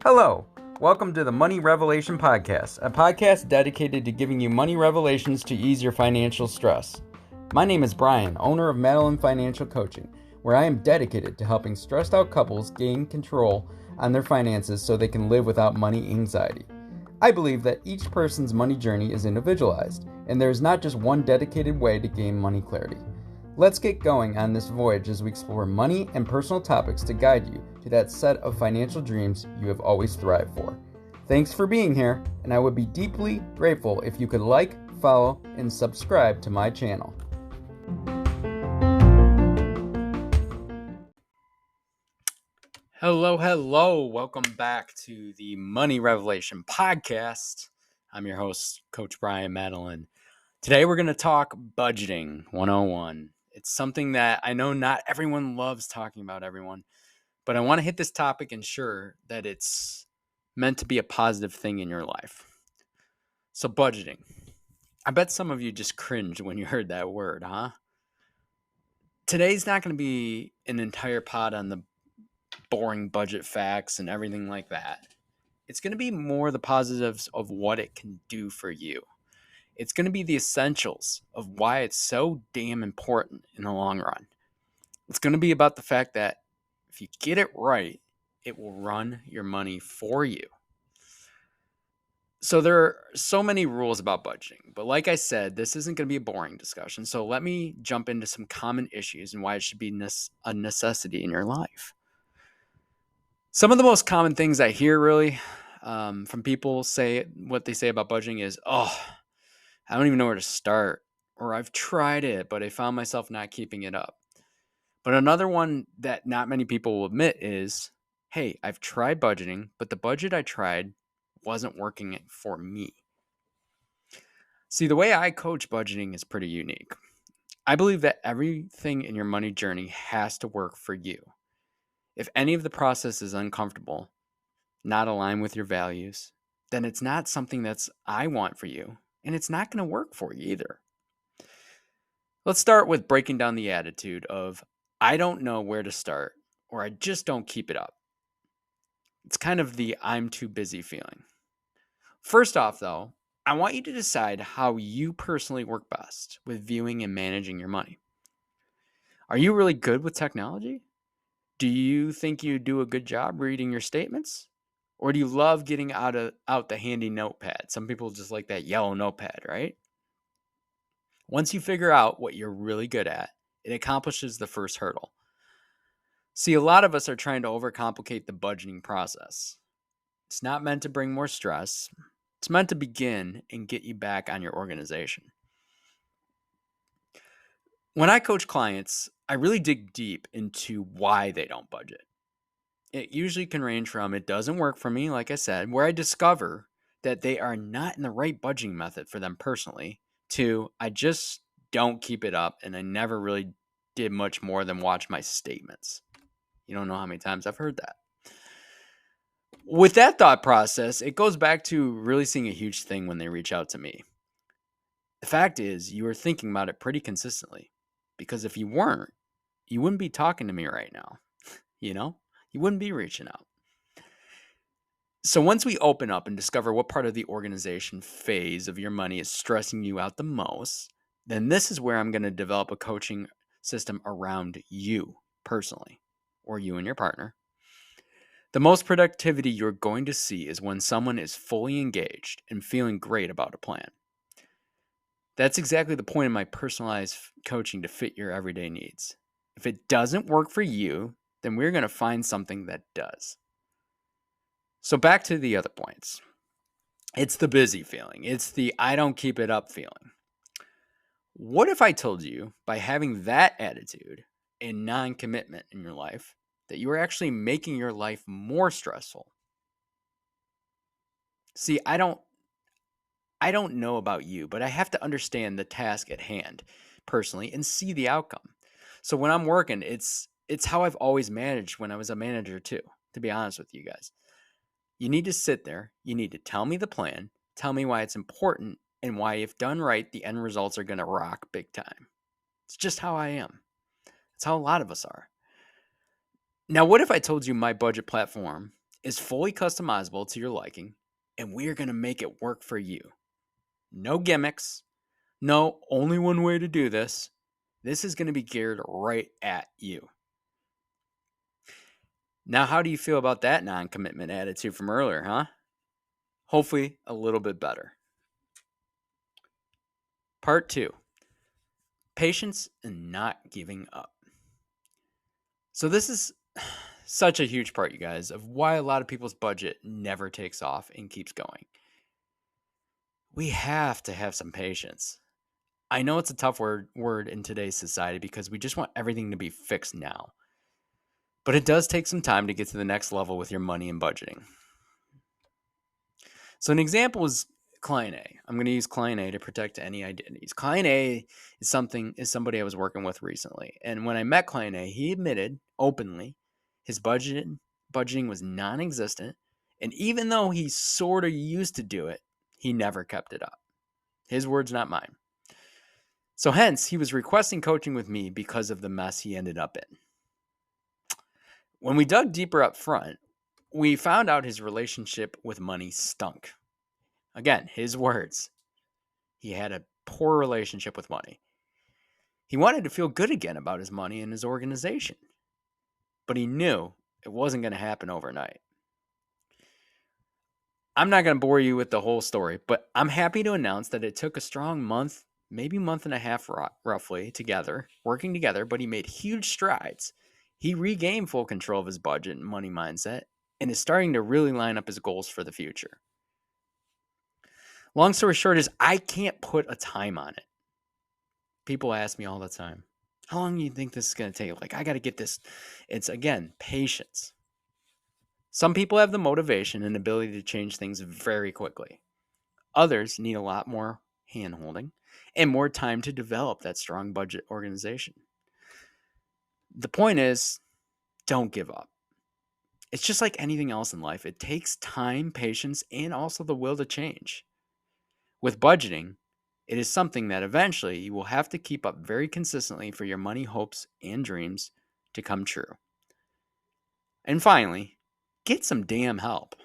Hello, welcome to the Money Revelation Podcast, a podcast dedicated to giving you money revelations to ease your financial stress. My name is Brian, owner of Madeline Financial Coaching, where I am dedicated to helping stressed out couples gain control on their finances so they can live without money anxiety. I believe that each person's money journey is individualized, and there is not just one dedicated way to gain money clarity. Let's get going on this voyage as we explore money and personal topics to guide you to that set of financial dreams you have always thrived for. Thanks for being here, and I would be deeply grateful if you could like, follow, and subscribe to my channel. Hello. Welcome back to the Money Revelation Podcast. I'm your host, Coach Brian Madeline. Today we're going to talk budgeting 101. It's something that I know not everyone loves talking about, but I want to hit this topic and ensure that it's meant to be a positive thing in your life. So budgeting. I bet some of you just cringed when you heard that word, huh? Today's not going to be an entire pod on the boring budget facts and everything like that. It's going to be more the positives of what it can do for you. It's going to be the essentials of why it's so damn important in the long run. It's going to be about the fact that if you get it right, it will run your money for you. So there are so many rules about budgeting, but like I said, this isn't going to be a boring discussion. So let me jump into some common issues and why it should be a necessity in your life. Some of the most common things I hear really from people say what they say about budgeting is, I don't even know where to start, or I've tried it, but I found myself not keeping it up. But another one that not many people will admit is, hey, I've tried budgeting, but the budget I tried wasn't working for me. See, the way I coach budgeting is pretty unique. I believe that everything in your money journey has to work for you. If any of the process is uncomfortable, not aligned with your values, then it's not something that's I want for you. And it's not going to work for you either. Let's start with breaking down the attitude of, I don't know where to start, or I just don't keep it up. It's kind of the I'm too busy feeling. First off, though, I want you to decide how you personally work best with viewing and managing your money. Are you really good with technology? Do you think you do a good job reading your statements? Or do you love getting out the handy notepad? Some people just like that yellow notepad, right? Once you figure out what you're really good at, it accomplishes the first hurdle. See, a lot of us are trying to overcomplicate the budgeting process. It's not meant to bring more stress. It's meant to begin and get you back on your organization. When I coach clients, I really dig deep into why they don't budget. It usually can range from it doesn't work for me, like I said, where I discover that they are not in the right budgeting method for them personally, to I just don't keep it up and I never really did much more than watch my statements. You don't know how many times I've heard that. With that thought process, it goes back to really seeing a huge thing when they reach out to me. The fact is, you are thinking about it pretty consistently, because if you weren't, you wouldn't be talking to me right now. You wouldn't be reaching out. So once we open up and discover what part of the organization phase of your money is stressing you out the most, then this is where I'm going to develop a coaching system around you personally, or you and your partner. The most productivity you're going to see is when someone is fully engaged and feeling great about a plan. That's exactly the point of my personalized coaching to fit your everyday needs. If it doesn't work for you, then we're going to find something that does. So back to the other points. It's the busy feeling. It's the I don't keep it up feeling. What if I told you by having that attitude and non-commitment in your life that you are actually making your life more stressful? See, I don't know about you, but I have to understand the task at hand personally and see the outcome. So when I'm working, it's how I've always managed when I was a manager too, to be honest with you guys. You need to sit there. You need to tell me the plan, tell me why it's important, and why if done right, the end results are going to rock big time. It's just how I am. That's how a lot of us are. Now, what if I told you my budget platform is fully customizable to your liking and we're going to make it work for you? No gimmicks. No, only one way to do this. This is going to be geared right at you. Now, how do you feel about that non-commitment attitude from earlier, huh? Hopefully, a little bit better. Part 2. Patience and not giving up. So this is such a huge part, you guys, of why a lot of people's budget never takes off and keeps going. We have to have some patience. I know it's a tough word in today's society because we just want everything to be fixed now. But it does take some time to get to the next level with your money and budgeting. So an example is client A. I'm going to use client A to protect any identities. Client A is somebody I was working with recently. And when I met client A, he admitted openly his budgeting was non-existent. And even though he sort of used to do it, he never kept it up. His words, not mine. So hence, he was requesting coaching with me because of the mess he ended up in. When we dug deeper up front, we found out his relationship with money stunk. Again, his words. He had a poor relationship with money. He wanted to feel good again about his money and his organization, but he knew it wasn't going to happen overnight. I'm not going to bore you with the whole story, but I'm happy to announce that it took a strong month, maybe month and a half roughly, working together, but he made huge strides. He regained full control of his budget and money mindset and is starting to really line up his goals for the future. Long story short is I can't put a time on it. People ask me all the time, how long do you think this is going to take? Like, I got to get this. It's, again, patience. Some people have the motivation and ability to change things very quickly. Others need a lot more hand-holding and more time to develop that strong budget organization. The point is, don't give up. It's just like anything else in life. It takes time, patience, and also the will to change. With budgeting, it is something that eventually you will have to keep up very consistently for your money hopes and dreams to come true. And finally, get some damn help.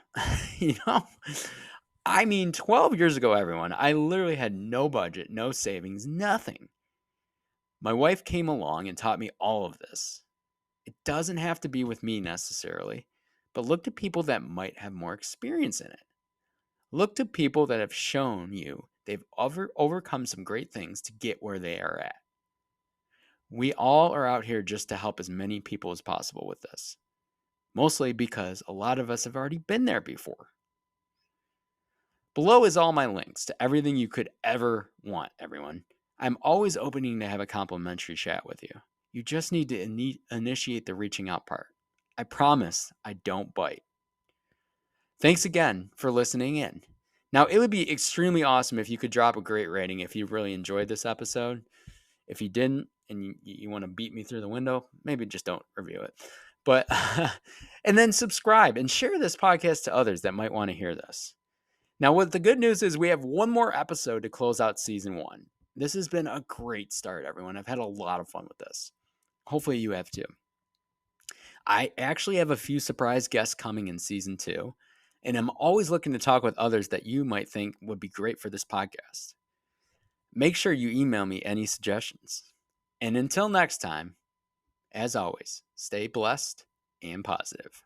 I mean, 12 years ago, everyone, I literally had no budget, no savings, nothing. My wife came along and taught me all of this. It doesn't have to be with me necessarily, but look to people that might have more experience in it. Look to people that have shown you they've overcome some great things to get where they are at. We all are out here just to help as many people as possible with this, mostly because a lot of us have already been there before. Below is all my links to everything you could ever want, everyone. I'm always opening to have a complimentary chat with you. You just need to initiate the reaching out part. I promise I don't bite. Thanks again for listening in. Now, it would be extremely awesome if you could drop a great rating if you really enjoyed this episode. If you didn't and you want to beat me through the window, maybe just don't review it. But and then subscribe and share this podcast to others that might want to hear this. Now, what the good news is we have one more episode to close out season 1. This has been a great start, everyone. I've had a lot of fun with this. Hopefully you have too. I actually have a few surprise guests coming in season 2, and I'm always looking to talk with others that you might think would be great for this podcast. Make sure you email me any suggestions. And until next time, as always, stay blessed and positive.